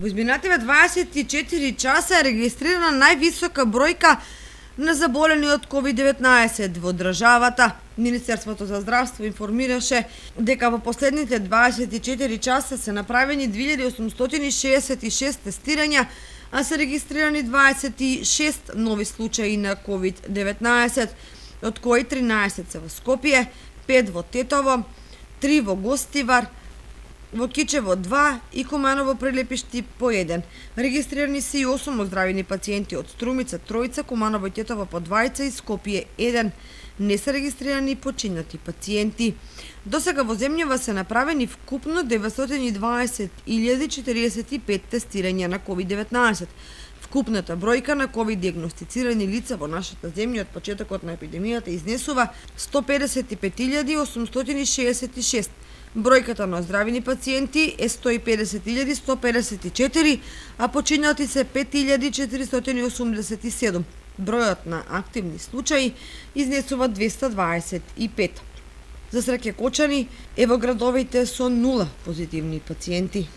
Во изминативе 24 часа е регистрирана највисока бројка на заболени од COVID-19 во државата. Министерството за здравство информираше дека во последните 24 часа се направени 2866 тестирања, а се регистрирани 26 нови случаи на COVID-19, од кои 13 се во Скопје, 5 во Тетово, 3 во Гостивар, во Кичево 2 и Куманово Прилепишти по 1. Регистрирани се и 8 оздравени пациенти од Струмица 3, Куманово и Тетово по 2 и Скопје 1. Не се регистрирани починати пациенти. Досега во земјава се направени вкупно 920.045 тестирања на COVID-19. Вкупната бројка на COVID диагностицирани лица во нашата земја од почетокот на епидемијата изнесува 155.866. Бројката на оздравени пациенти е 150.154, а починати се 5.487. Бројот на активни случаи изнесува 225. За среќа кочани е во градовите со 0 позитивни пациенти.